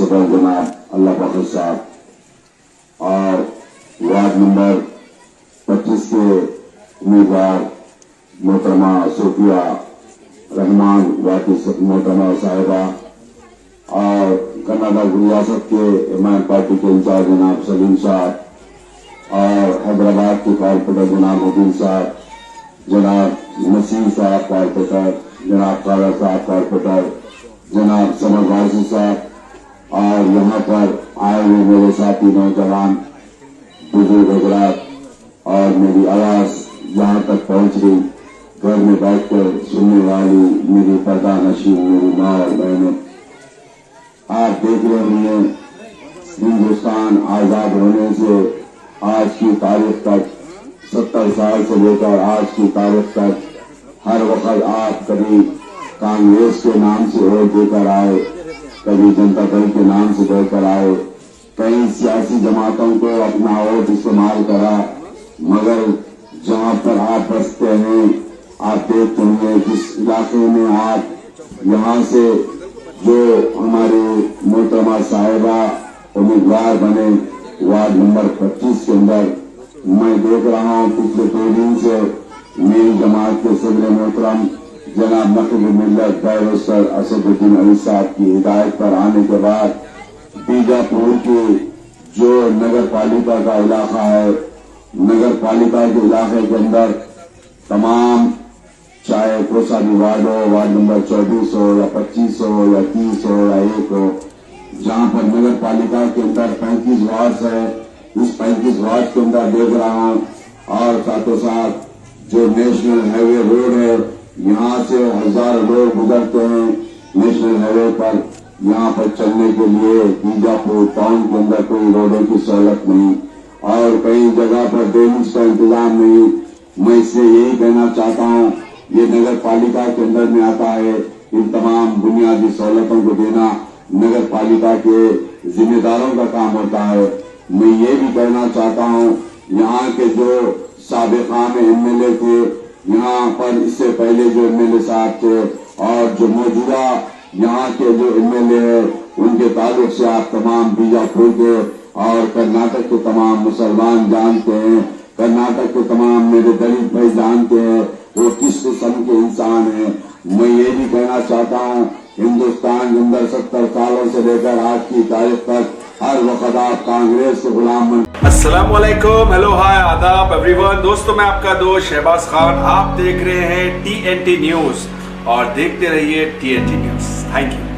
صدر جناب اللہ بخش صاحب اور وارڈ نمبر 25 کے امیدوار محترمہ صوفیہ رحمان واقعی محترمہ صاحبہ اور کرناٹک ریاست کے ایم پارٹی کے انچارج جناب سلیم صاحب اور حیدرآباد کے کارپوریٹر جناب مبین صاحب، جناب نسیم صاحب کارپوریٹر، جناب قادر صاحب کارپوریٹر، جناب سمر وارسی صاحب اور یہاں پر آئے ہوئے میرے ساتھی نوجوان بزرگ حضرات اور میری آواز جہاں تک پہنچ گئی، گھر میں بیٹھ کر سننے والی میری پردہ نشین میری ماں اور بہنیں، آپ دیکھ رہے ہیں ہندوستان آزاد ہونے سے آج کی تاریخ تک 70 سال سے لے کر آج کی تاریخ تک ہر وقت آپ کبھی کانگریس کے نام سے ووٹ دے کر آئے، کبھی جنتا دل کے نام سے دے کر آئے، کئی سیاسی جماعتوں کو اپنا ووٹ استعمال کرا، مگر جہاں پر آپ بستے ہیں آپ دیکھتے ہیں جس علاقے میں آپ یہاں سے جو ہمارے محترمہ صاحبہ امیدوار بنے وارڈ نمبر 25 کے اندر، میں دیکھ رہا ہوں پچھلے 2 دن سے میری جماعت کے صدر محترم جناب نقیب ملت بیرسٹر اسد الدین علی صاحب کی ہدایت پر آنے کے بعد بیجاپور کے جو نگر پالیکا کا علاقہ ہے، نگر پالیکا کے علاقے کے اندر تمام چاہے کوسا بھی وارڈ ہو، وارڈ نمبر 24 ہو یا 25 ہو یا 30 ہو یا 1 ہو، جہاں پر نگر پالیکا کے اندر 35 وارڈ ہے، اس 35 وارڈ کے اندر دیکھ رہا ہوں اور ساتھ ساتھ جو نیشنل ہائی وے روڈ ہے یہاں سے ہزاروں لوگ گزرتے ہیں نیشنل ہائی وے پر، یہاں پر چلنے کے لیے بیجاپور ٹاؤن کے اندر کوئی روڈوں کی سہولت نہیں اور کئی جگہ پر ڈرینیج کا انتظام نہیں۔ میں اس سے یہی کہنا چاہتا ہوں یہ نگر پالیکا کے اندر میں آتا ہے، ان تمام بنیادی سہولتوں کو دینا نگر پالیکا کے ذمہ داروں کا کام ہوتا ہے۔ میں یہ بھی کہنا چاہتا ہوں یہاں کے جو سابقہ میں ایم ایل اے تھے، یہاں پر اس سے پہلے جو ایم ایل اے صاحب تھے اور جو موجودہ یہاں کے جو ایم ایل اے ہیں ان کے تعلق سے آپ تمام بیجاپور کے اور کرناٹک کے تمام مسلمان جانتے ہیں، کرناٹک کے تمام میرے دلت بھائی جانتے ہیں وہ کس قسم کے انسان ہیں۔ میں یہ بھی کہنا چاہتا ہوں ہندوستان کے اندر 70 سالوں سے لے کر آج کی تاریخ تک ہر وقت آپ کانگریس کے غلام بن۔ السلام علیکم، ہیلو ہائے آداب ایوری ون۔ دوستوں میں آپ کا دوست شہباز خان، آپ دیکھ رہے ہیں TNT نیوز اور دیکھتے رہیے TNT نیوز۔ Thank you.